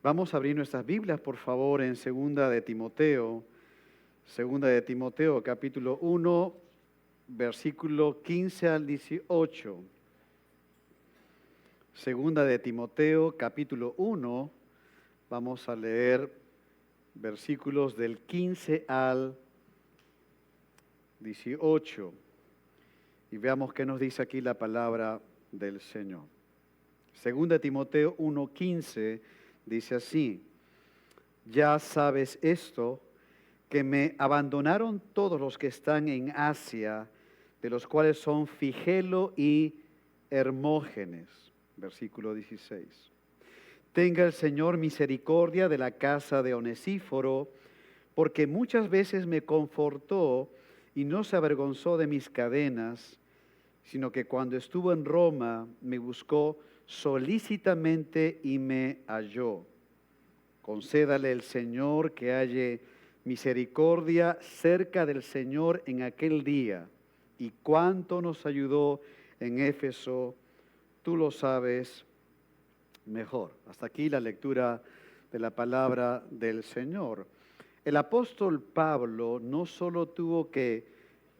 Vamos a abrir nuestras Biblias, por favor, en Segunda de Timoteo capítulo 1, versículo 15 al 18. Segunda de Timoteo, capítulo 1, vamos a leer versículos del 15 al 18. Y veamos qué nos dice aquí la palabra del Señor. Segunda de Timoteo 1:15 dice así: ya sabes esto, que me abandonaron todos los que están en Asia, de los cuales son Figelo y Hermógenes. Versículo 16. Tenga el Señor misericordia de la casa de Onesíforo, porque muchas veces me confortó y no se avergonzó de mis cadenas, sino que cuando estuvo en Roma me buscó solícitamente y me halló. Concédale el Señor que halle misericordia cerca del Señor en aquel día. Y cuánto nos ayudó en Éfeso, tú lo sabes mejor. Hasta aquí la lectura de la palabra del Señor. El apóstol Pablo no solo tuvo que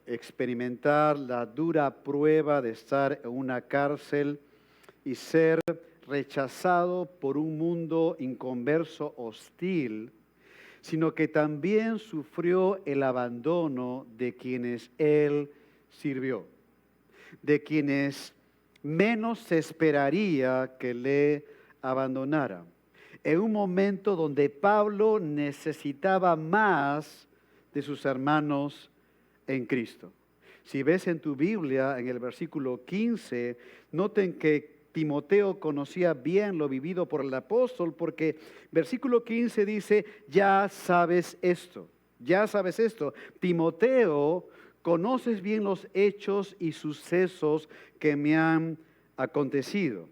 experimentar la dura prueba de estar en una cárcel y ser rechazado por un mundo inconverso hostil, sino que también sufrió el abandono de quienes él sirvió, de quienes menos se esperaría que le abandonara. En un momento donde Pablo necesitaba más de sus hermanos en Cristo. Si ves en tu Biblia, en el versículo 15, noten que Timoteo conocía bien lo vivido por el apóstol, porque versículo 15 dice, ya sabes esto, ya sabes esto. Timoteo, conoces bien los hechos y sucesos que me han acontecido.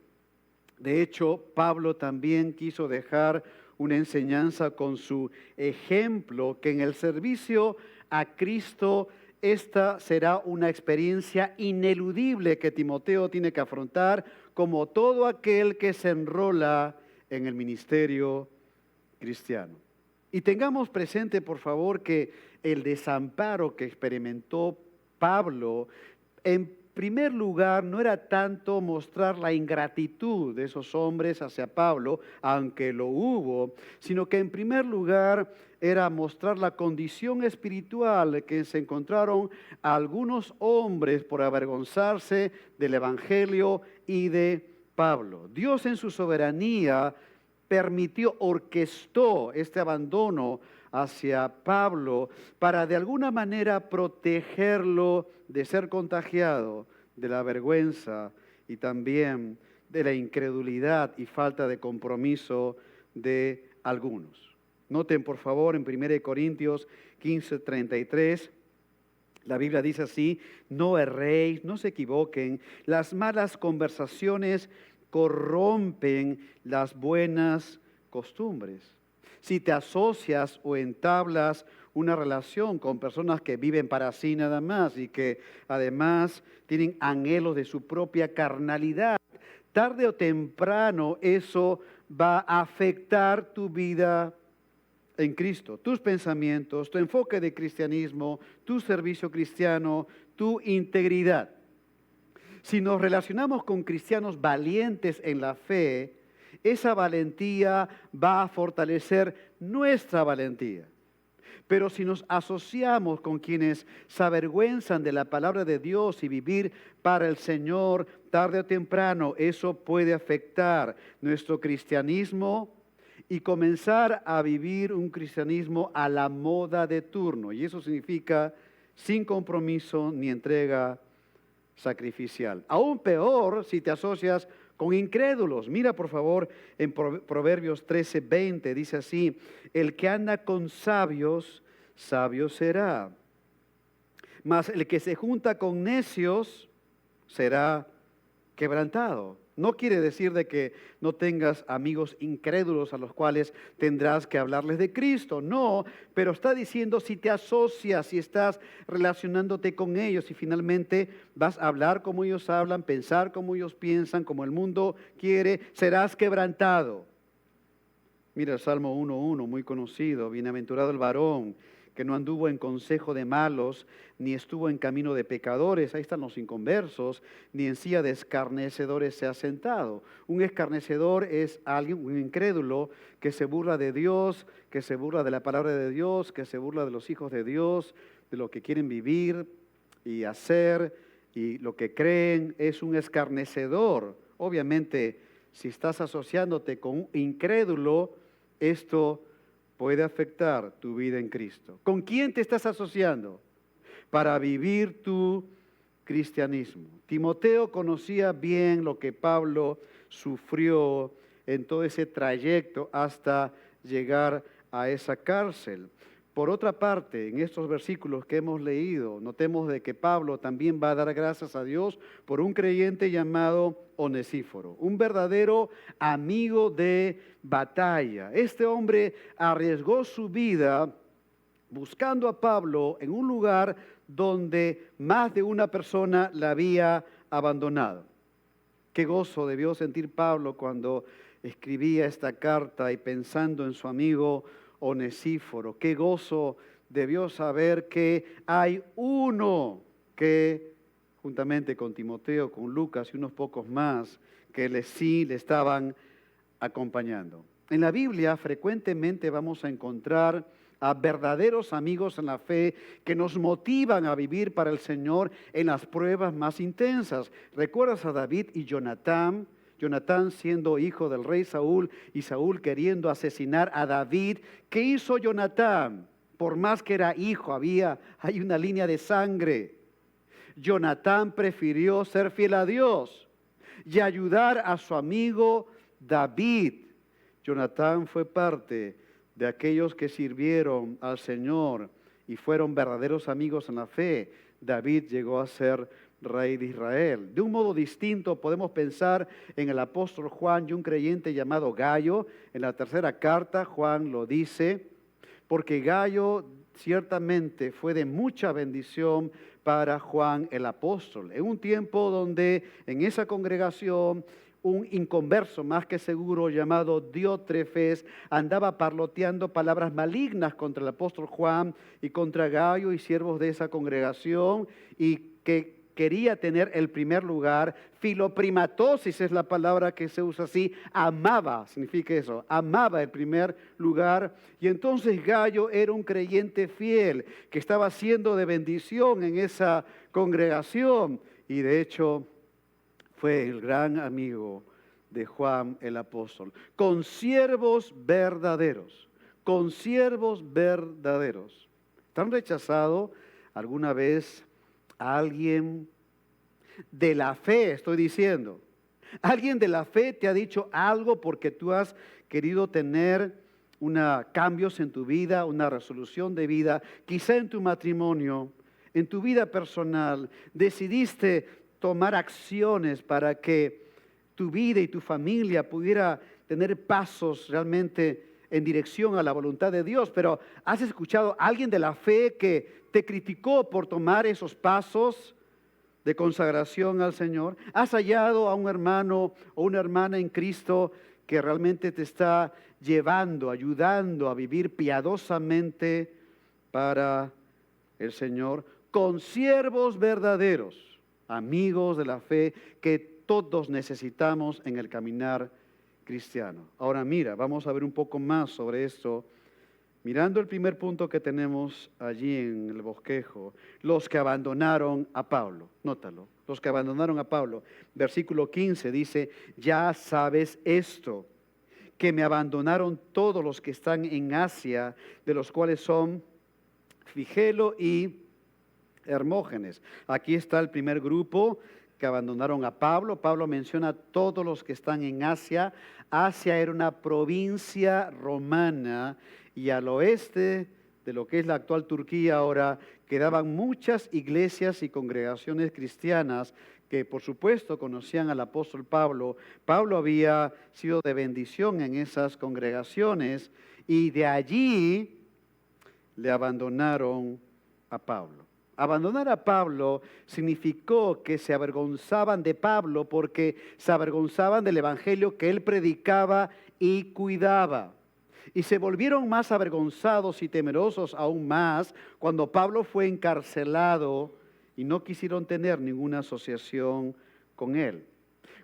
De hecho, Pablo también quiso dejar una enseñanza con su ejemplo, que en el servicio a Cristo esta será una experiencia ineludible que Timoteo tiene que afrontar, como todo aquel que se enrola en el ministerio cristiano. Y tengamos presente, por favor, que el desamparo que experimentó Pablo, en primer lugar, no era tanto mostrar la ingratitud de esos hombres hacia Pablo, aunque lo hubo, sino que en primer lugar era mostrar la condición espiritual que se encontraron algunos hombres por avergonzarse del Evangelio y de Pablo. Dios en su soberanía permitió, orquestó este abandono hacia Pablo para de alguna manera protegerlo de ser contagiado de la vergüenza y también de la incredulidad y falta de compromiso de algunos. Noten por favor en 1 Corintios 15:33, la Biblia dice así: no erréis, no se equivoquen, las malas conversaciones corrompen las buenas costumbres. Si te asocias o entablas una relación con personas que viven para sí nada más y que además tienen anhelos de su propia carnalidad, tarde o temprano eso va a afectar tu vida en Cristo, tus pensamientos, tu enfoque de cristianismo, tu servicio cristiano, tu integridad. Si nos relacionamos con cristianos valientes en la fe, esa valentía va a fortalecer nuestra valentía. Pero si nos asociamos con quienes se avergüenzan de la palabra de Dios y vivir para el Señor, tarde o temprano, eso puede afectar nuestro cristianismo y comenzar a vivir un cristianismo a la moda de turno. Y eso significa sin compromiso ni entrega sacrificial. Aún peor si te asocias con incrédulos. Mira por favor en Proverbios 13:20, dice así: el que anda con sabios, sabio será, mas el que se junta con necios será quebrantado. No quiere decir de que no tengas amigos incrédulos a los cuales tendrás que hablarles de Cristo, no, pero está diciendo si te asocias, si estás relacionándote con ellos y finalmente vas a hablar como ellos hablan, pensar como ellos piensan, como el mundo quiere, serás quebrantado. Mira el Salmo 1:1, muy conocido. Bienaventurado el varón que no anduvo en consejo de malos, ni estuvo en camino de pecadores, ahí están los inconversos, ni en silla de escarnecedores se ha sentado. Un escarnecedor es alguien, un incrédulo, que se burla de Dios, que se burla de la palabra de Dios, que se burla de los hijos de Dios, de lo que quieren vivir y hacer y lo que creen. Es un escarnecedor. Obviamente, si estás asociándote con un incrédulo, esto puede afectar tu vida en Cristo. ¿Con quién te estás asociando para vivir tu cristianismo? Timoteo conocía bien lo que Pablo sufrió en todo ese trayecto hasta llegar a esa cárcel. Por otra parte, en estos versículos que hemos leído, notemos de que Pablo también va a dar gracias a Dios por un creyente llamado Onesíforo, un verdadero amigo de batalla. Este hombre arriesgó su vida buscando a Pablo en un lugar donde más de una persona la había abandonado. Qué gozo debió sentir Pablo cuando escribía esta carta y pensando en su amigo Onesíforo. Qué gozo debió saber que hay uno que, juntamente con Timoteo, con Lucas y unos pocos más, que sí le estaban acompañando. En la Biblia frecuentemente vamos a encontrar a verdaderos amigos en la fe que nos motivan a vivir para el Señor en las pruebas más intensas. ¿Recuerdas a David y Jonatán? Jonatán siendo hijo del rey Saúl y Saúl queriendo asesinar a David. ¿Qué hizo Jonatán? Por más que era hijo, hay una línea de sangre. Jonatán prefirió ser fiel a Dios y ayudar a su amigo David. Jonatán fue parte de aquellos que sirvieron al Señor y fueron verdaderos amigos en la fe. David llegó a ser rey de Israel. De un modo distinto podemos pensar en el apóstol Juan y un creyente llamado Gayo. En la tercera carta Juan lo dice, porque Gayo ciertamente fue de mucha bendición para Juan el apóstol. En un tiempo donde en esa congregación un inconverso más que seguro llamado Diótrefes andaba parloteando palabras malignas contra el apóstol Juan y contra Gayo y siervos de esa congregación, y que quería tener el primer lugar. Filoprimatosis es la palabra que se usa así, amaba, significa eso, amaba el primer lugar. Y entonces Gayo era un creyente fiel que estaba siendo de bendición en esa congregación y de hecho fue el gran amigo de Juan el apóstol. Consiervos verdaderos, consiervos verdaderos. ¿Te han rechazado alguna vez a alguien de la fe? Estoy diciendo, alguien de la fe te ha dicho algo porque tú has querido tener cambios en tu vida, una resolución de vida, quizá en tu matrimonio, en tu vida personal, decidiste tomar acciones para que tu vida y tu familia pudiera tener pasos realmente en dirección a la voluntad de Dios, pero ¿has escuchado a alguien de la fe que te criticó por tomar esos pasos de consagración al Señor? ¿Has hallado a un hermano o una hermana en Cristo que realmente te está llevando, ayudando a vivir piadosamente para el Señor? Consiervos verdaderos, amigos de la fe que todos necesitamos en el caminar cristiano. Ahora mira, vamos a ver un poco más sobre esto. Mirando el primer punto que tenemos allí en el bosquejo, los que abandonaron a Pablo. Nótalo, los que abandonaron a Pablo. Versículo 15 dice, ya sabes esto, que me abandonaron todos los que están en Asia, de los cuales son Figelo y Hermógenes. Aquí está el primer grupo que abandonaron a Pablo. Pablo menciona a todos los que están en Asia. Asia era una provincia romana y al oeste de lo que es la actual Turquía ahora quedaban muchas iglesias y congregaciones cristianas que por supuesto conocían al apóstol Pablo. Pablo había sido de bendición en esas congregaciones y de allí le abandonaron a Pablo. Abandonar a Pablo significó que se avergonzaban de Pablo porque se avergonzaban del evangelio que él predicaba y cuidaba. Y se volvieron más avergonzados y temerosos aún más cuando Pablo fue encarcelado y no quisieron tener ninguna asociación con él.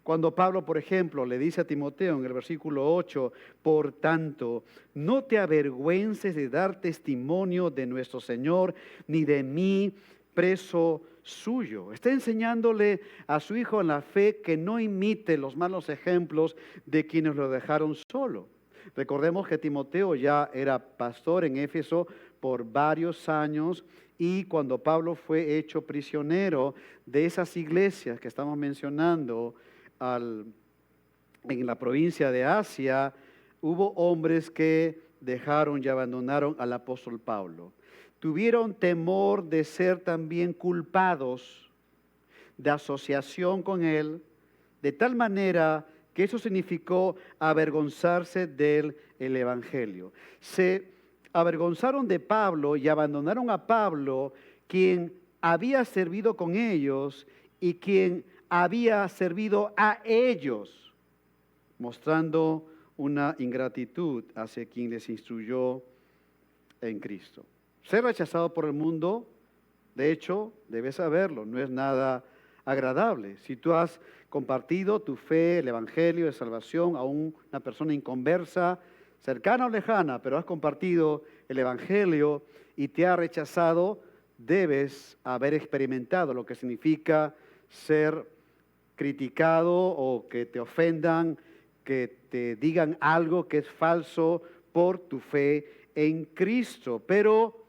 Cuando Pablo, por ejemplo, le dice a Timoteo en el versículo 8, por tanto, no te avergüences de dar testimonio de nuestro Señor, ni de mí, preso suyo. Está enseñándole a su hijo en la fe que no imite los malos ejemplos de quienes lo dejaron solo. Recordemos que Timoteo ya era pastor en Éfeso por varios años y cuando Pablo fue hecho prisionero de esas iglesias que estamos mencionando en la provincia de Asia, hubo hombres que dejaron y abandonaron al apóstol Pablo. Tuvieron temor de ser también culpados de asociación con él, de tal manera que eso significó avergonzarse del evangelio. Se avergonzaron de Pablo y abandonaron a Pablo, quien había servido con ellos y quien había servido a ellos, mostrando una ingratitud hacia quien les instruyó en Cristo. Ser rechazado por el mundo, de hecho, debes saberlo, no es nada agradable. Si tú has compartido tu fe, el evangelio de salvación a una persona inconversa, cercana o lejana, pero has compartido el evangelio y te ha rechazado, debes haber experimentado lo que significa ser criticado o que te ofendan, que te digan algo que es falso por tu fe en Cristo. Pero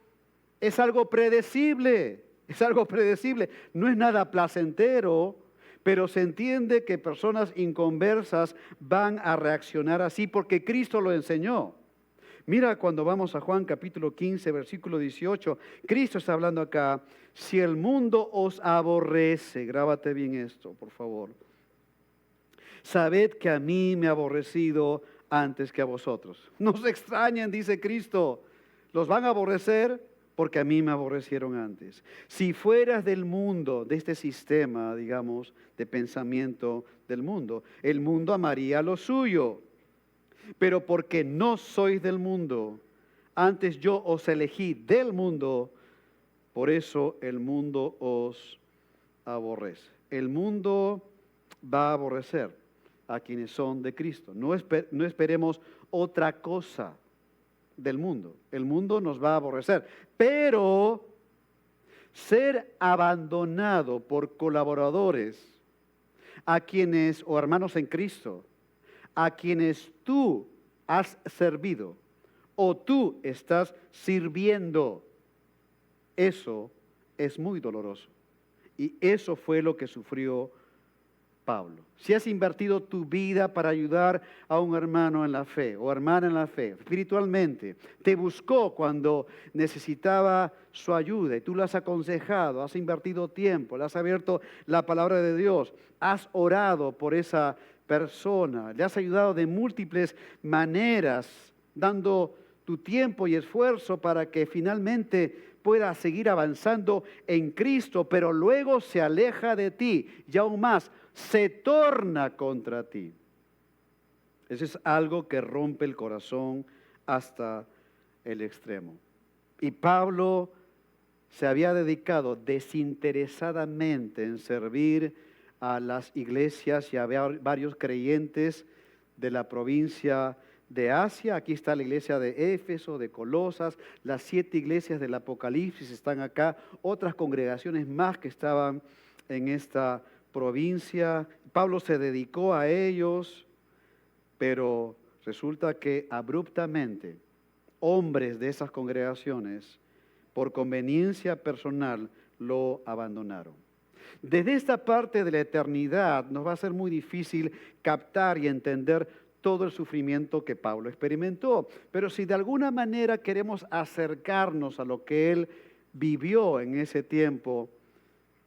es algo predecible, no es nada placentero, pero se entiende que personas inconversas van a reaccionar así porque Cristo lo enseñó. Mira cuando vamos a Juan capítulo 15, versículo 18, Cristo está hablando acá, si el mundo os aborrece, grábate bien esto, por favor. Sabed que a mí me ha aborrecido antes que a vosotros. No se extrañen, dice Cristo, los van a aborrecer porque a mí me aborrecieron antes. Si fueras del mundo, de este sistema, digamos, de pensamiento del mundo, el mundo amaría lo suyo. Pero porque no sois del mundo, antes yo os elegí del mundo, por eso el mundo os aborrece. El mundo va a aborrecer a quienes son de Cristo. No esperemos otra cosa del mundo. El mundo nos va a aborrecer. Pero ser abandonado por colaboradores a quienes, o hermanos en Cristo, a quienes tú has servido o tú estás sirviendo, eso es muy doloroso. Y eso fue lo que sufrió Pablo. Si has invertido tu vida para ayudar a un hermano en la fe o hermana en la fe, espiritualmente, te buscó cuando necesitaba su ayuda y tú lo has aconsejado, has invertido tiempo, le has abierto la palabra de Dios, has orado por esa persona, le has ayudado de múltiples maneras, dando tu tiempo y esfuerzo para que finalmente pueda seguir avanzando en Cristo, pero luego se aleja de ti y aún más se torna contra ti. Eso es algo que rompe el corazón hasta el extremo. Y Pablo se había dedicado desinteresadamente en servir a las iglesias y a varios creyentes de la provincia de Asia. Aquí está la iglesia de Éfeso, de Colosas, las 7 iglesias del Apocalipsis están acá, otras congregaciones más que estaban en esta provincia. Pablo se dedicó a ellos, pero resulta que abruptamente hombres de esas congregaciones, por conveniencia personal, lo abandonaron. Desde esta parte de la eternidad nos va a ser muy difícil captar y entender todo el sufrimiento que Pablo experimentó. Pero si de alguna manera queremos acercarnos a lo que él vivió en ese tiempo,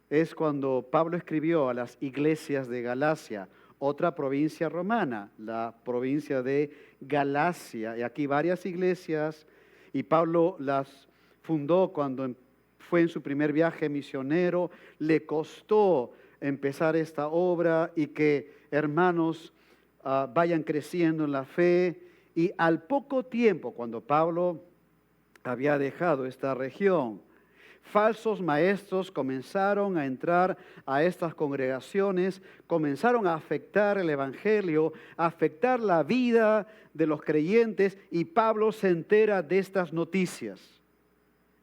es cuando Pablo escribió a las iglesias de Galacia, otra provincia romana, la provincia de Galacia. Y aquí varias iglesias, y Pablo las fundó cuando fue en su primer viaje misionero. Le costó empezar esta obra y que hermanos vayan creciendo en la fe Y al poco tiempo, cuando Pablo había dejado esta región, falsos maestros comenzaron a entrar a estas congregaciones, comenzaron a afectar el evangelio, a afectar la vida de los creyentes, y Pablo se entera de estas noticias.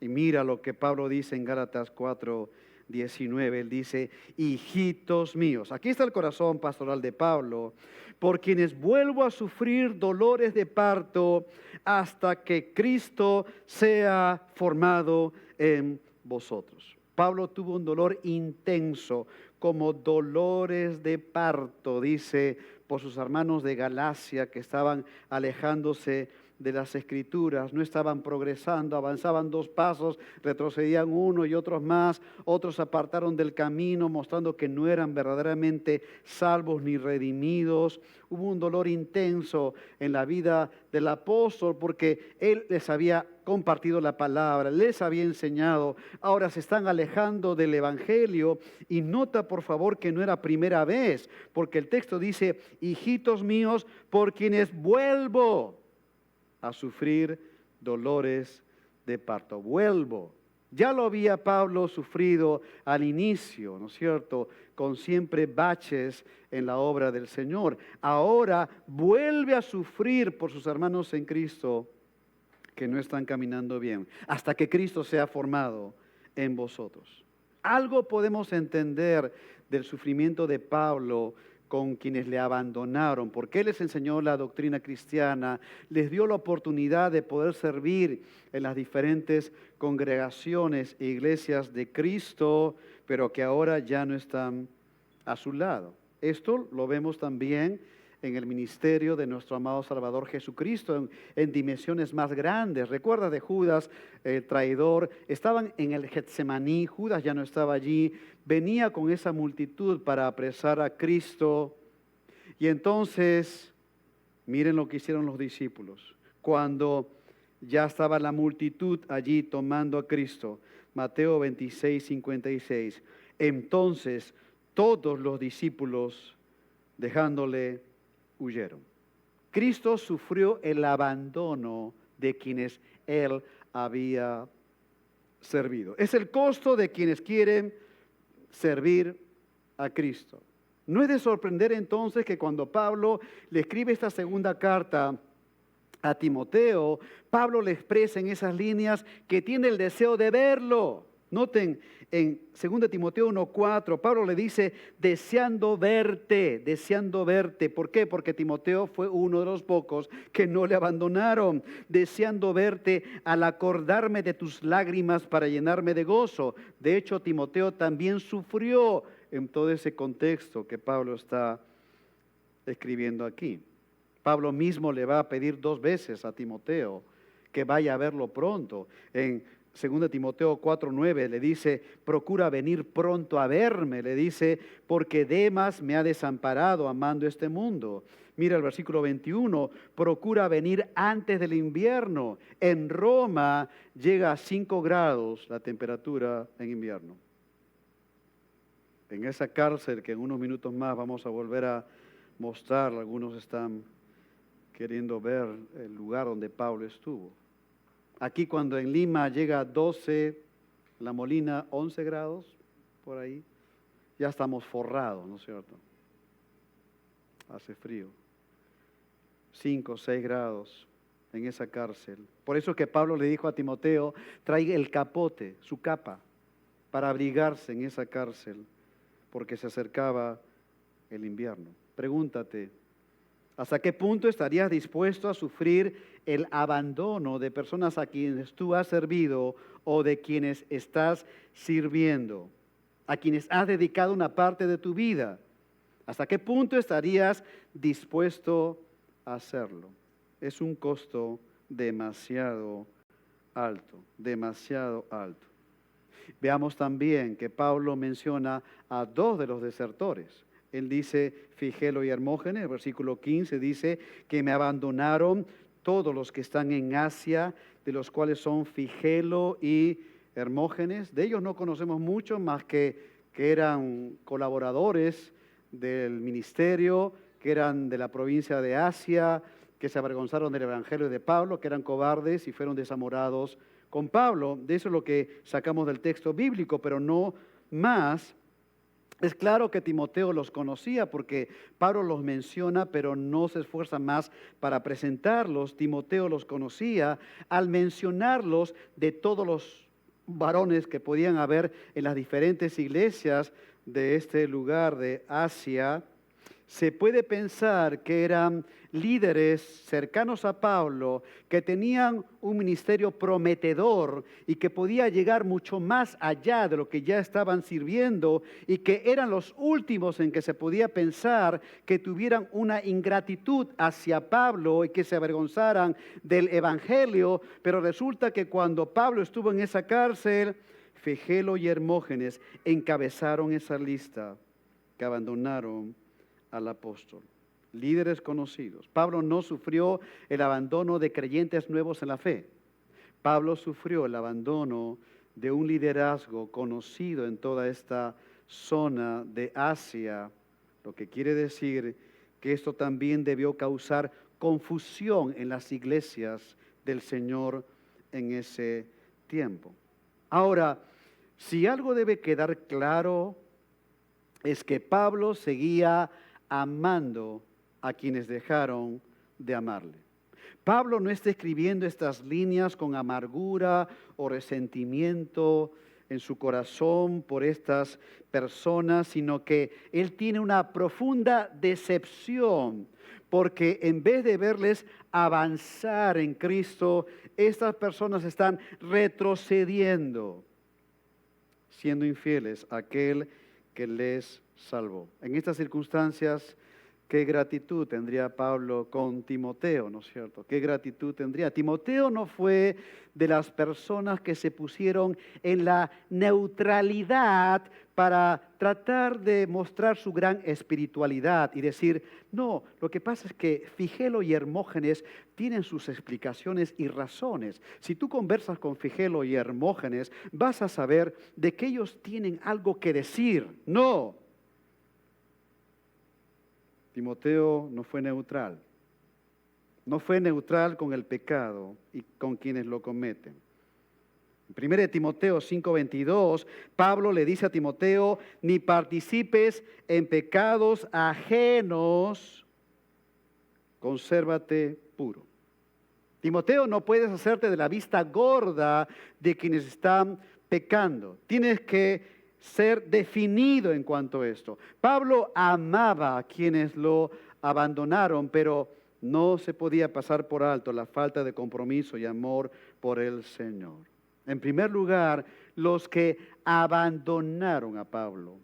Y mira lo que Pablo dice en Gálatas 4:19. Él dice: hijitos míos. Aquí está el corazón pastoral de Pablo: por quienes vuelvo a sufrir dolores de parto hasta que Cristo sea formado en vosotros. Pablo tuvo un dolor intenso, como dolores de parto, dice, por sus hermanos de Galacia que estaban alejándose de las Escrituras, no estaban progresando, avanzaban 2 pasos, retrocedían 1 y otros más, otros se apartaron del camino, mostrando que no eran verdaderamente salvos ni redimidos. Hubo un dolor intenso en la vida del apóstol porque él les había compartido la palabra, les había enseñado. Ahora se están alejando del evangelio, y nota por favor que no era primera vez, porque el texto dice: hijitos míos, por quienes vuelvo a sufrir dolores de parto. Vuelvo. Ya lo había Pablo sufrido al inicio, ¿no es cierto?, con siempre baches en la obra del Señor. Ahora vuelve a sufrir por sus hermanos en Cristo que no están caminando bien, hasta que Cristo sea formado en vosotros. Algo podemos entender del sufrimiento de Pablo con quienes le abandonaron, porque él les enseñó la doctrina cristiana, les dio la oportunidad de poder servir en las diferentes congregaciones e iglesias de Cristo, pero que ahora ya no están a su lado. Esto lo vemos también en el ministerio de nuestro amado Salvador Jesucristo, en dimensiones más grandes. Recuerda de Judas, el traidor. Estaban en el Getsemaní, Judas ya no estaba allí, venía con esa multitud para apresar a Cristo. Y entonces, miren lo que hicieron los discípulos, cuando ya estaba la multitud allí tomando a Cristo. Mateo 26:56. Entonces, todos los discípulos, dejándole, huyeron. Cristo sufrió el abandono de quienes él había servido. Es el costo de quienes quieren servir a Cristo. No es de sorprender entonces que cuando Pablo le escribe esta segunda carta a Timoteo, Pablo le expresa en esas líneas que tiene el deseo de verlo. Noten en 2 Timoteo 1:4, Pablo le dice: deseando verte, deseando verte. ¿Por qué? Porque Timoteo fue uno de los pocos que no le abandonaron. Deseando verte al acordarme de tus lágrimas para llenarme de gozo. De hecho, Timoteo también sufrió en todo ese contexto que Pablo está escribiendo aquí. Pablo mismo le va a pedir 2 veces a Timoteo que vaya a verlo pronto. En 2 Timoteo 4:9 le dice: procura venir pronto a verme, le dice, porque Demas me ha desamparado amando este mundo. Mira el versículo 21, procura venir antes del invierno. En Roma llega a 5 grados la temperatura en invierno. En esa cárcel que en unos minutos más vamos a volver a mostrar, algunos están queriendo ver el lugar donde Pablo estuvo. Aquí cuando en Lima llega a 12, La Molina 11 grados, por ahí, ya estamos forrados, ¿no es cierto? Hace frío. 5, 6 grados en esa cárcel. Por eso es que Pablo le dijo a Timoteo: traiga el capote, su capa, para abrigarse en esa cárcel, porque se acercaba el invierno. Pregúntate, ¿hasta qué punto estarías dispuesto a sufrir el abandono de personas a quienes tú has servido o de quienes estás sirviendo, a quienes has dedicado una parte de tu vida? ¿Hasta qué punto estarías dispuesto a hacerlo? Es un costo demasiado alto, demasiado alto. Veamos también que Pablo menciona a 2 de los desertores. Él dice Figelo y Hermógenes. El versículo 15 dice que me abandonaron todos los que están en Asia, de los cuales son Figelo y Hermógenes. De ellos no conocemos mucho, más que eran colaboradores del ministerio, que eran de la provincia de Asia, que se avergonzaron del evangelio de Pablo, que eran cobardes y fueron desamorados con Pablo. De eso es lo que sacamos del texto bíblico, pero no más. Es claro que Timoteo los conocía porque Pablo los menciona, pero no se esfuerza más para presentarlos. Timoteo los conocía al mencionarlos de todos los varones que podían haber en las diferentes iglesias de este lugar de Asia. Se puede pensar que eran líderes cercanos a Pablo, que tenían un ministerio prometedor y que podía llegar mucho más allá de lo que ya estaban sirviendo, y que eran los últimos en que se podía pensar que tuvieran una ingratitud hacia Pablo y que se avergonzaran del evangelio. Pero resulta que cuando Pablo estuvo en esa cárcel, Figelo y Hermógenes encabezaron esa lista que abandonaron al apóstol. Líderes conocidos. Pablo no sufrió el abandono de creyentes nuevos en la fe. Pablo sufrió el abandono de un liderazgo conocido en toda esta zona de Asia, lo que quiere decir que esto también debió causar confusión en las iglesias del Señor en ese tiempo. Ahora, si algo debe quedar claro es que Pablo seguía amando a quienes dejaron de amarle. Pablo no está escribiendo estas líneas con amargura o resentimiento en su corazón por estas personas, sino que él tiene una profunda decepción, porque en vez de verles avanzar en Cristo, estas personas están retrocediendo, siendo infieles a aquel que les salvó. En estas circunstancias, ¿qué gratitud tendría Pablo con Timoteo, no es cierto? ¿Qué gratitud tendría? Timoteo no fue de las personas que se pusieron en la neutralidad para tratar de mostrar su gran espiritualidad y decir, no, lo que pasa es que Figelo y Hermógenes tienen sus explicaciones y razones. Si tú conversas con Figelo y Hermógenes, vas a saber de que ellos tienen algo que decir. No. Timoteo no fue neutral. No fue neutral con el pecado y con quienes lo cometen. En 1 Timoteo 5:22, Pablo le dice a Timoteo, ni participes en pecados ajenos, consérvate puro. Timoteo, no puedes hacerte de la vista gorda de quienes están pecando. Tienes que ser definido en cuanto a esto. Pablo amaba a quienes lo abandonaron, pero no se podía pasar por alto la falta de compromiso y amor por el Señor. En primer lugar, los que abandonaron a Pablo.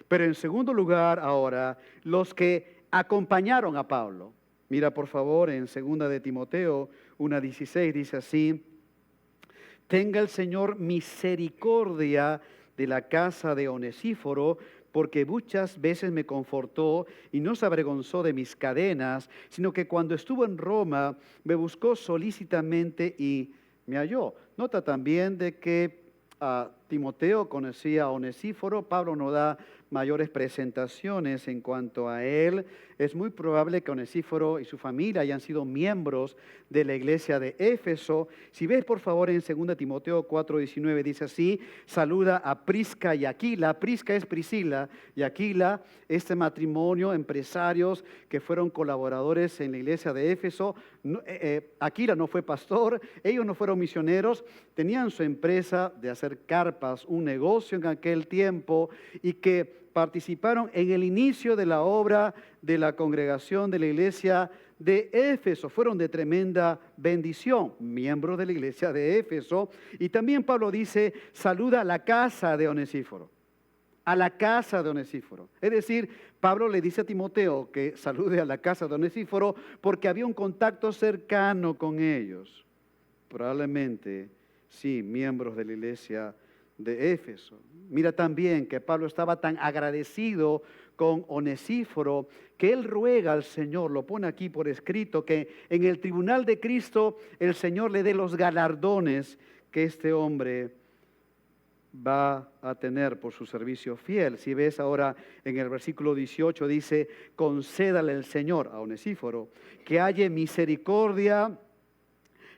Pero en segundo lugar, ahora, los que acompañaron a Pablo. Mira, por favor, en 2 de Timoteo 1:16 dice así, tenga el Señor misericordia de la casa de Onesíforo, porque muchas veces me confortó y no se avergonzó de mis cadenas, sino que cuando estuvo en Roma me buscó solícitamente y me halló. Nota también de que Timoteo conocía a Onesíforo. Pablo no da mayores presentaciones en cuanto a él. Es muy probable que Onesíforo y su familia hayan sido miembros de la iglesia de Éfeso. Si ves por favor en 2 Timoteo 4:19 dice así, saluda a Prisca y Aquila. Prisca es Priscila y Aquila, este matrimonio, empresarios que fueron colaboradores en la iglesia de Éfeso. Aquila no fue pastor, ellos no fueron misioneros, tenían su empresa de hacer carpas, un negocio en aquel tiempo, y que participaron en el inicio de la obra de la congregación de la iglesia de Éfeso. Fueron de tremenda bendición, miembros de la iglesia de Éfeso. Y también Pablo dice, saluda a la casa de Onesíforo. A la casa de Onesíforo. Es decir, Pablo le dice a Timoteo que salude a la casa de Onesíforo porque había un contacto cercano con ellos. Probablemente, sí, miembros de la iglesia de Éfeso. Mira también que Pablo estaba tan agradecido con Onesíforo que él ruega al Señor, lo pone aquí por escrito, que en el tribunal de Cristo el Señor le dé los galardones que este hombre va a tener por su servicio fiel. Si ves ahora en el versículo 18 dice, concédale el Señor a Onesíforo que halle misericordia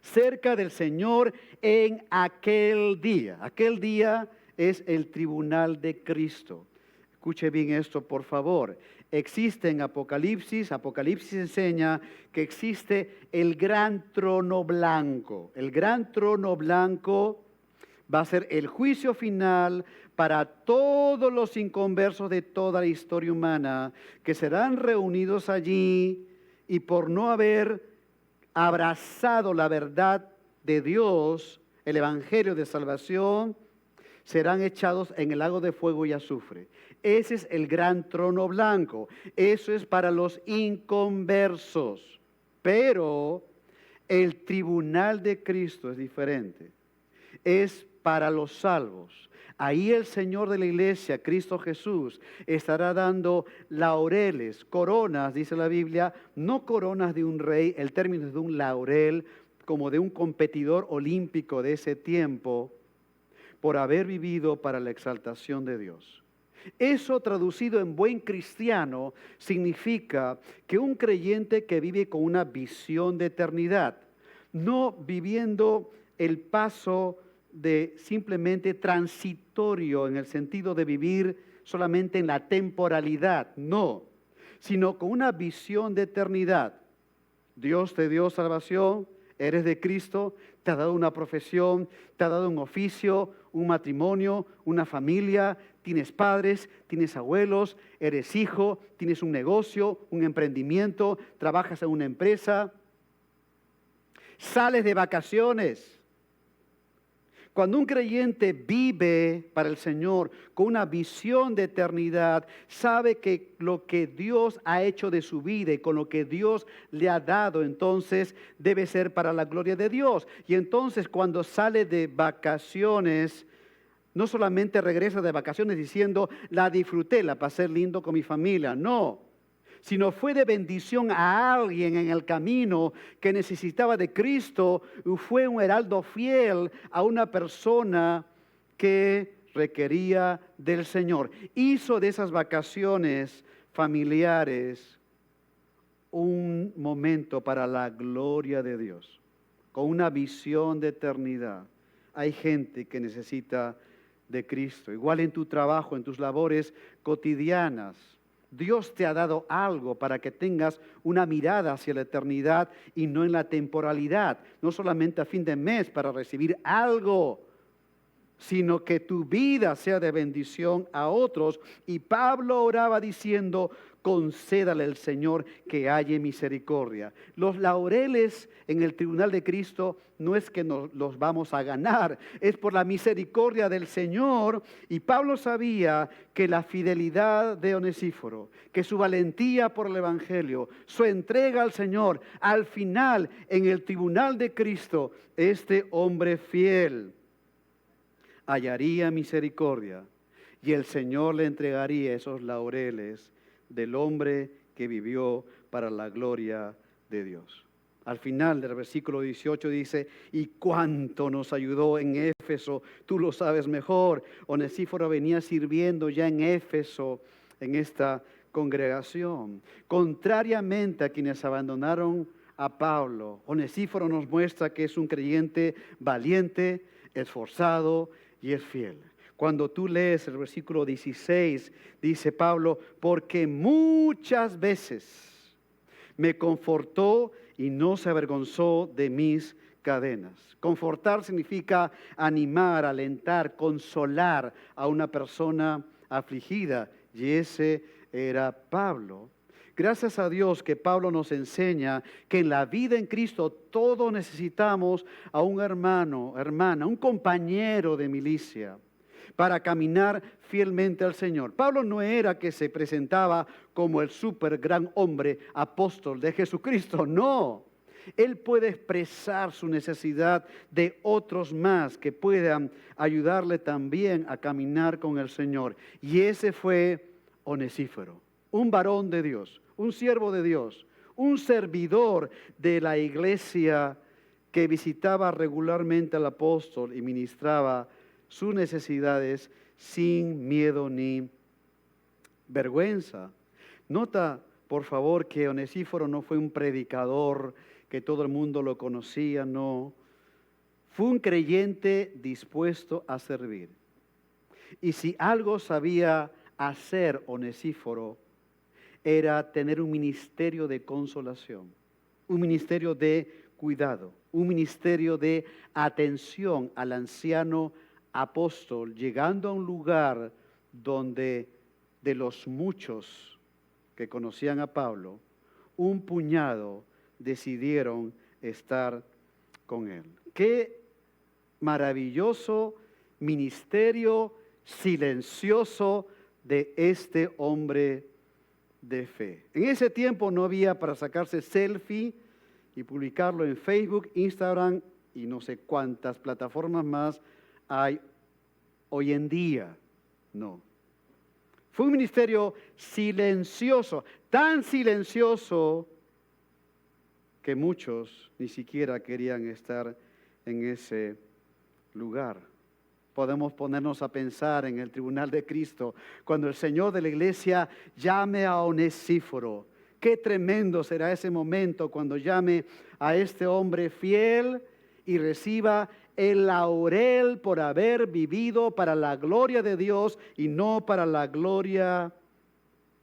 cerca del Señor en aquel día. Aquel día es el tribunal de Cristo. Escuche bien esto, por favor. Existe en Apocalipsis enseña que existe el gran trono blanco. El gran trono blanco va a ser el juicio final para todos los inconversos de toda la historia humana que serán reunidos allí y por no haber abrazado la verdad de Dios, el evangelio de salvación, serán echados en el lago de fuego y azufre. Ese es el gran trono blanco. Eso es para los inconversos. Pero el tribunal de Cristo es diferente. Es para los salvos. Ahí el Señor de la iglesia, Cristo Jesús, estará dando laureles, coronas, dice la Biblia, no coronas de un rey, el término es de un laurel, como de un competidor olímpico de ese tiempo, por haber vivido para la exaltación de Dios. Eso traducido en buen cristiano significa que un creyente que vive con una visión de eternidad, no viviendo el paso de simplemente transitorio en el sentido de vivir solamente en la temporalidad, no, sino con una visión de eternidad. Dios te dio salvación, eres de Cristo, te ha dado una profesión, te ha dado un oficio, un matrimonio, una familia, tienes padres, tienes abuelos, eres hijo, tienes un negocio, un emprendimiento, trabajas en una empresa, sales de vacaciones. Cuando un creyente vive para el Señor con una visión de eternidad, sabe que lo que Dios ha hecho de su vida y con lo que Dios le ha dado, entonces debe ser para la gloria de Dios. Y entonces cuando sale de vacaciones, no solamente regresa de vacaciones diciendo, la disfruté, la pasé lindo con mi familia, no. Sino fue de bendición a alguien en el camino que necesitaba de Cristo, y fue un heraldo fiel a una persona que requería del Señor. Hizo de esas vacaciones familiares un momento para la gloria de Dios, con una visión de eternidad. Hay gente que necesita de Cristo, igual en tu trabajo, en tus labores cotidianas. Dios te ha dado algo para que tengas una mirada hacia la eternidad y no en la temporalidad, no solamente a fin de mes para recibir algo, sino que tu vida sea de bendición a otros. Y Pablo oraba diciendo, concédale al Señor que halle misericordia. Los laureles en el tribunal de Cristo no es que nos los vamos a ganar, es por la misericordia del Señor. Y Pablo sabía que la fidelidad de Onesíforo, que su valentía por el Evangelio, su entrega al Señor, al final en el tribunal de Cristo, este hombre fiel hallaría misericordia y el Señor le entregaría esos laureles del hombre que vivió para la gloria de Dios. Al final del versículo 18 dice, y cuánto nos ayudó en Éfeso, tú lo sabes mejor. Onesíforo venía sirviendo ya en Éfeso, en esta congregación. Contrariamente a quienes abandonaron a Pablo, Onesíforo nos muestra que es un creyente valiente, esforzado y es fiel. Cuando tú lees el versículo 16, dice Pablo, porque muchas veces me confortó y no se avergonzó de mis cadenas. Confortar significa animar, alentar, consolar a una persona afligida. Y ese era Pablo. Gracias a Dios que Pablo nos enseña que en la vida en Cristo todos necesitamos a un hermano, hermana, un compañero de milicia para caminar fielmente al Señor. Pablo no era que se presentaba como el súper gran hombre apóstol de Jesucristo, no. Él puede expresar su necesidad de otros más que puedan ayudarle también a caminar con el Señor. Y ese fue Onesíforo, un varón de Dios, un siervo de Dios, un servidor de la iglesia que visitaba regularmente al apóstol y ministraba sus necesidades sin miedo ni vergüenza. Nota, por favor, que Onesíforo no fue un predicador que todo el mundo lo conocía, no. Fue un creyente dispuesto a servir. Y si algo sabía hacer Onesíforo, era tener un ministerio de consolación, un ministerio de cuidado, un ministerio de atención al anciano apóstol, llegando a un lugar donde de los muchos que conocían a Pablo, un puñado decidieron estar con él. Qué maravilloso ministerio silencioso de este hombre de fe. En ese tiempo no había para sacarse selfie y publicarlo en Facebook, Instagram y no sé cuántas plataformas más hay hoy en día. No. Fue un ministerio silencioso, tan silencioso que muchos ni siquiera querían estar en ese lugar. Podemos ponernos a pensar en el tribunal de Cristo, cuando el Señor de la iglesia llame a Onesíforo. Qué tremendo será ese momento cuando llame a este hombre fiel y reciba el laurel por haber vivido para la gloria de Dios y no para la gloria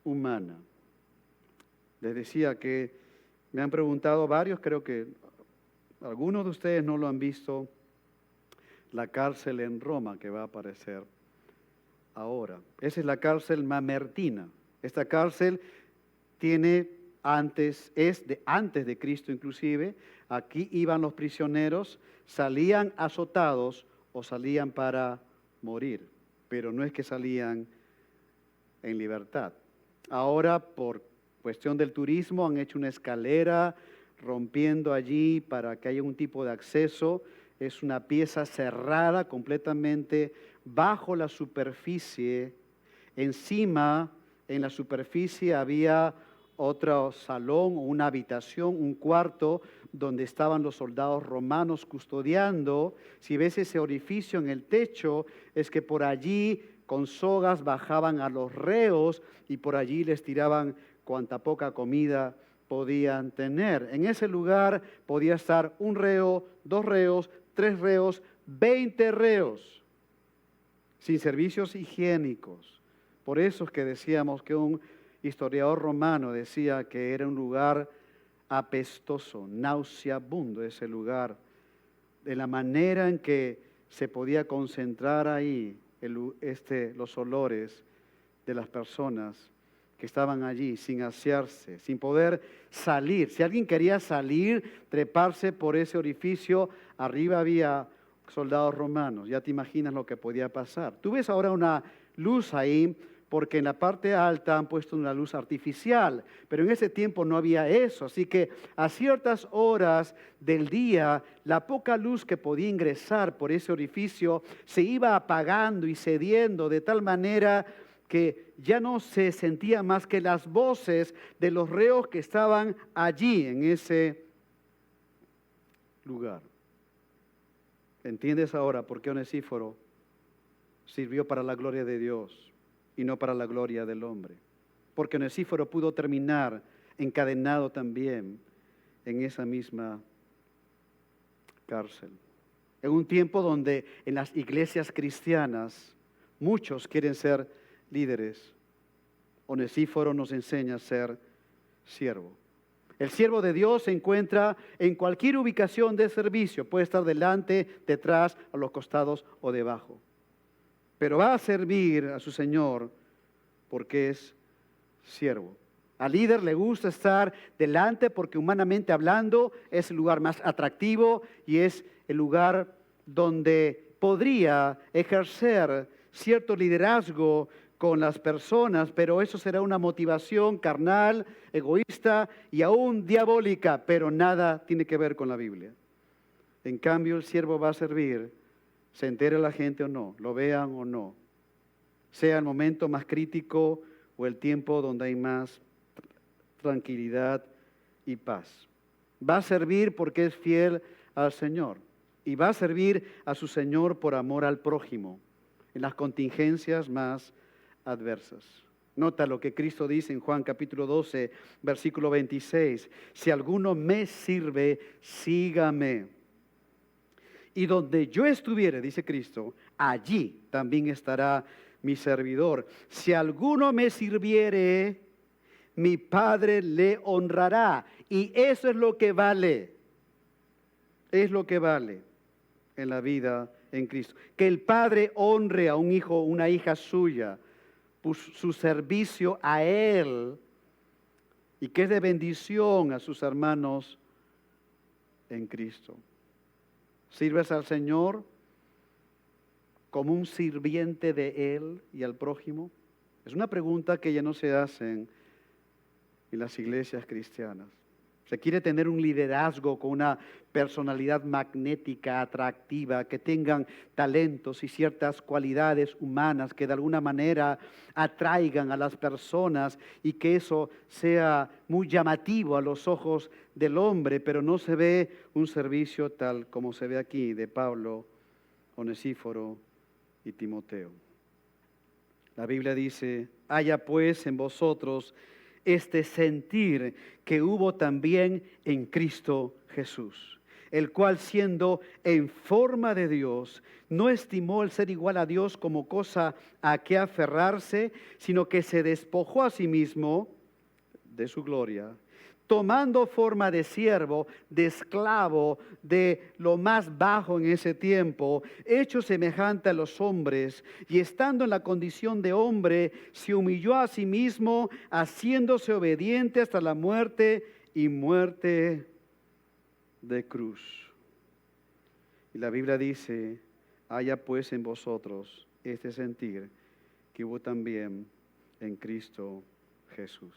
humana. Les decía que me han preguntado varios, creo que algunos de ustedes no lo han visto, la cárcel en Roma que va a aparecer ahora. Esa es la cárcel Mamertina. Esta cárcel es de antes de Cristo inclusive. Aquí iban los prisioneros, salían azotados o salían para morir, pero no es que salían en libertad. Ahora, por cuestión del turismo, han hecho una escalera rompiendo allí para que haya un tipo de acceso. Es una pieza cerrada completamente bajo la superficie. Encima, en la superficie había otro salón o una habitación, un cuarto donde estaban los soldados romanos custodiando. Si ves ese orificio en el techo, es que por allí con sogas bajaban a los reos y por allí les tiraban cuanta poca comida podían tener. En ese lugar podía estar un reo, 2 reos, 3 reos, 20 reos, sin servicios higiénicos. Por eso es que decíamos que un historiador romano decía que era un lugar apestoso, nauseabundo ese lugar, de la manera en que se podía concentrar ahí los olores de las personas que estaban allí sin asearse, sin poder salir. Si alguien quería salir, treparse por ese orificio, arriba había soldados romanos. Ya te imaginas lo que podía pasar. Tú ves ahora una luz ahí, porque en la parte alta han puesto una luz artificial, pero en ese tiempo no había eso. Así que a ciertas horas del día, la poca luz que podía ingresar por ese orificio se iba apagando y cediendo de tal manera que ya no se sentía más que las voces de los reos que estaban allí en ese lugar. ¿Entiendes ahora por qué Onesíforo sirvió para la gloria de Dios y no para la gloria del hombre? Porque Onesíforo pudo terminar encadenado también en esa misma cárcel. En un tiempo donde en las iglesias cristianas muchos quieren ser líderes, Onesíforo nos enseña a ser siervo. El siervo de Dios se encuentra en cualquier ubicación de servicio. Puede estar delante, detrás, a los costados o debajo. Pero va a servir a su Señor porque es siervo. Al líder le gusta estar delante porque humanamente hablando es el lugar más atractivo y es el lugar donde podría ejercer cierto liderazgo con las personas, pero eso será una motivación carnal, egoísta y aún diabólica, pero nada tiene que ver con la Biblia. En cambio, el siervo va a servir, se entere la gente o no, lo vean o no, sea el momento más crítico o el tiempo donde hay más tranquilidad y paz. Va a servir porque es fiel al Señor. y va a servir a su Señor por amor al prójimo en las contingencias más adversas. Nota lo que Cristo dice en Juan capítulo 12, versículo 26. Si alguno me sirve, sígame. Y donde yo estuviere, dice Cristo, allí también estará mi servidor. Si alguno me sirviere, mi Padre le honrará. Y eso es lo que vale. Es lo que vale en la vida en Cristo. Que el Padre honre a un hijo o una hija suya, su servicio a Él, y que es de bendición a sus hermanos en Cristo. ¿Sirves al Señor como un sirviente de Él y al prójimo? Es una pregunta que ya no se hacen en las iglesias cristianas. Se quiere tener un liderazgo con una personalidad magnética, atractiva, que tengan talentos y ciertas cualidades humanas que de alguna manera atraigan a las personas y que eso sea muy llamativo a los ojos del hombre, pero no se ve un servicio tal como se ve aquí de Pablo, Onesíforo y Timoteo. La Biblia dice: haya pues en vosotros este sentir que hubo también en Cristo Jesús, el cual siendo en forma de Dios, no estimó el ser igual a Dios como cosa a que aferrarse, sino que se despojó a sí mismo de su gloria, tomando forma de siervo, de esclavo, de lo más bajo en ese tiempo, hecho semejante a los hombres, y estando en la condición de hombre, se humilló a sí mismo, haciéndose obediente hasta la muerte y muerte de cruz. Y la Biblia dice: haya pues en vosotros este sentir que hubo también en Cristo Jesús.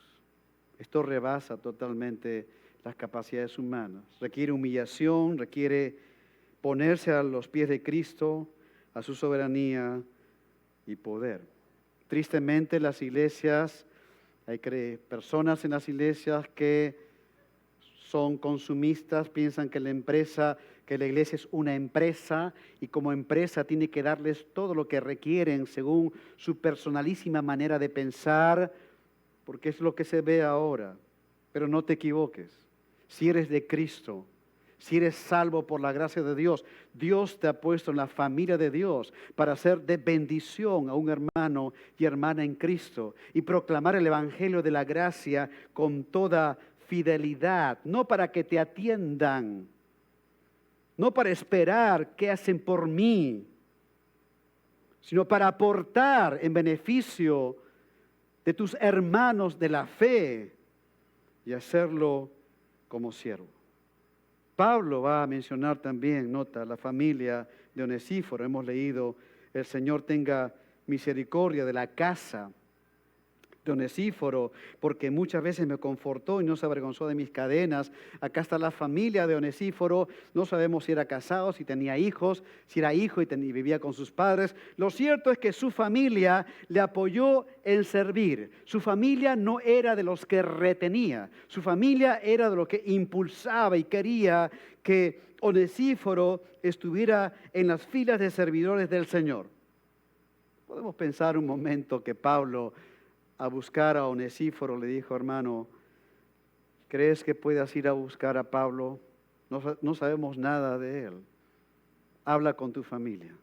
Esto rebasa totalmente las capacidades humanas. Requiere humillación, requiere ponerse a los pies de Cristo, a su soberanía y poder. Tristemente, las iglesias, hay personas en las iglesias que son consumistas, piensan que la iglesia es una empresa y como empresa tiene que darles todo lo que requieren según su personalísima manera de pensar, porque es lo que se ve ahora. Pero no te equivoques. Si eres de Cristo, si eres salvo por la gracia de Dios, Dios te ha puesto en la familia de Dios para ser de bendición a un hermano y hermana en Cristo y proclamar el evangelio de la gracia con toda fidelidad, no para que te atiendan, no para esperar qué hacen por mí, sino para aportar en beneficio de tus hermanos de la fe y hacerlo como siervo. Pablo va a mencionar también, nota, la familia de Onesíforo. Hemos leído: el Señor tenga misericordia de la casa de Onesíforo, porque muchas veces me confortó y no se avergonzó de mis cadenas. Acá está la familia de Onesíforo. No sabemos si era casado, si tenía hijos, si era hijo y vivía con sus padres. Lo cierto es que su familia le apoyó en servir. Su familia no era de los que retenía. Su familia era de los que impulsaba y quería que Onesíforo estuviera en las filas de servidores del Señor. Podemos pensar un momento que Pablo, a buscar a Onesíforo, le dijo: hermano, ¿crees que puedas ir a buscar a Pablo? No sabemos nada de él. Habla con tu familia.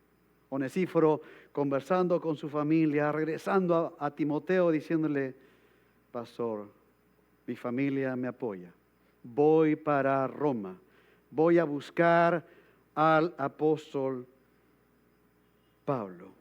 Onesíforo, conversando con su familia, regresando a Timoteo, diciéndole: pastor, mi familia me apoya. Voy para Roma. Voy a buscar al apóstol Pablo.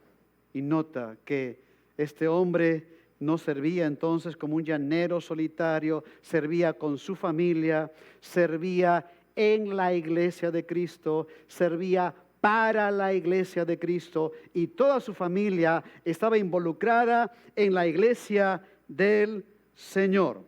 Y nota que este hombre no servía entonces como un llanero solitario, servía con su familia, servía en la iglesia de Cristo, servía para la iglesia de Cristo, y toda su familia estaba involucrada en la iglesia del Señor.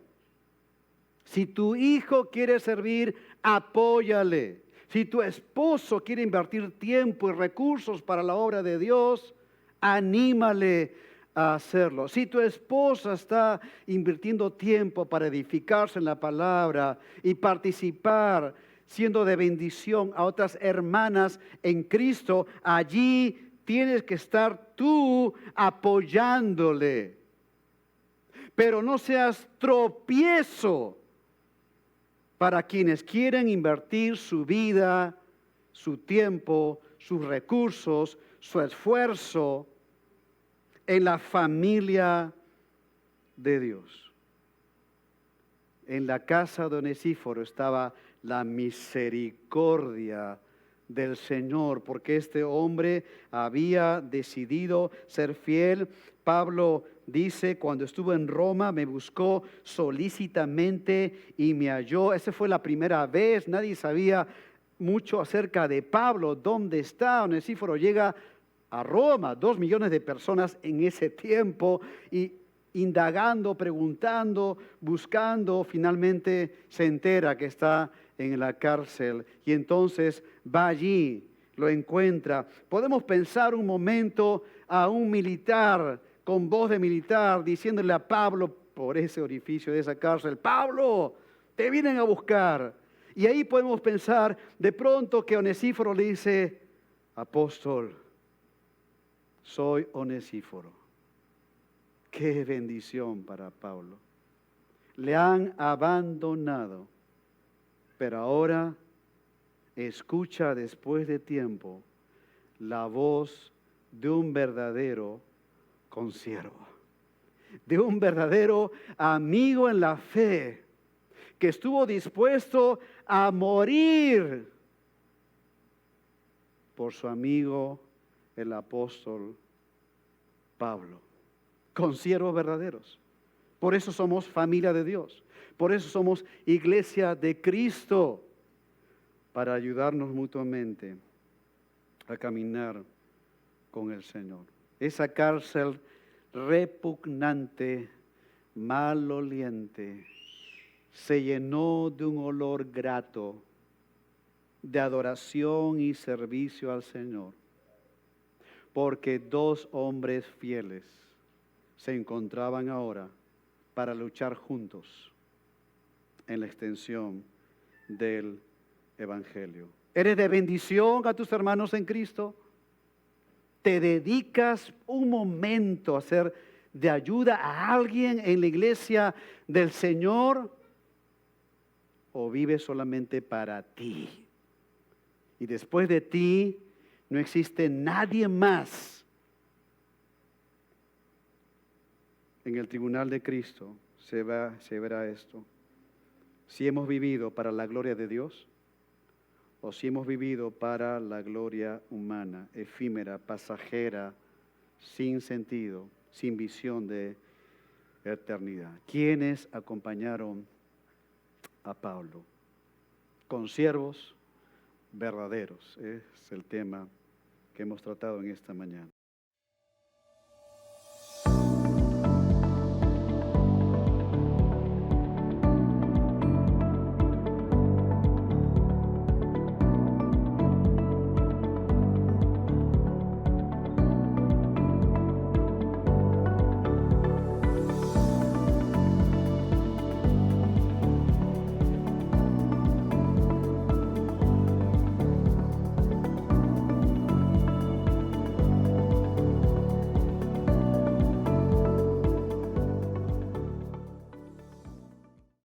Si tu hijo quiere servir, apóyale. Si tu esposo quiere invertir tiempo y recursos para la obra de Dios, anímale a hacerlo. Si tu esposa está invirtiendo tiempo para edificarse en la palabra y participar siendo de bendición a otras hermanas en Cristo, allí tienes que estar tú apoyándole. Pero no seas tropiezo para quienes quieren invertir su vida, su tiempo, sus recursos, su esfuerzo en la familia de Dios. En la casa de Onesíforo estaba la misericordia del Señor, porque este hombre había decidido ser fiel. Pablo dice, cuando estuvo en Roma, me buscó solícitamente y me halló. Esa fue la primera vez, nadie sabía mucho acerca de Pablo. ¿Dónde está? Onesíforo llega a Roma, 2 millones de personas en ese tiempo, y indagando, preguntando, buscando, finalmente se entera que está en la cárcel y entonces va allí, lo encuentra. Podemos pensar un momento a un militar con voz de militar diciéndole a Pablo por ese orificio de esa cárcel: Pablo, te vienen a buscar. Y ahí podemos pensar de pronto que Onesíforo le dice: apóstol, soy Onesíforo. Qué bendición para Pablo. Le han abandonado, pero ahora escucha después de tiempo la voz de un verdadero consiervo, de un verdadero amigo en la fe, que estuvo dispuesto a morir por su amigo el apóstol Pablo. Consiervos verdaderos. Por eso somos familia de Dios. Por eso somos iglesia de Cristo, para ayudarnos mutuamente a caminar con el Señor. Esa cárcel repugnante, maloliente, se llenó de un olor grato de adoración y servicio al Señor, porque 2 hombres fieles se encontraban ahora para luchar juntos en la extensión del Evangelio. ¿Eres de bendición a tus hermanos en Cristo? ¿Te dedicas un momento a ser de ayuda a alguien en la iglesia del Señor? ¿O vives solamente para ti? Y después de ti no existe nadie más. En el tribunal de Cristo se verá esto. Si hemos vivido para la gloria de Dios o si hemos vivido para la gloria humana, efímera, pasajera, sin sentido, sin visión de eternidad. ¿Quiénes acompañaron a Pablo? Consiervos verdaderos. Es el tema que hemos tratado en esta mañana.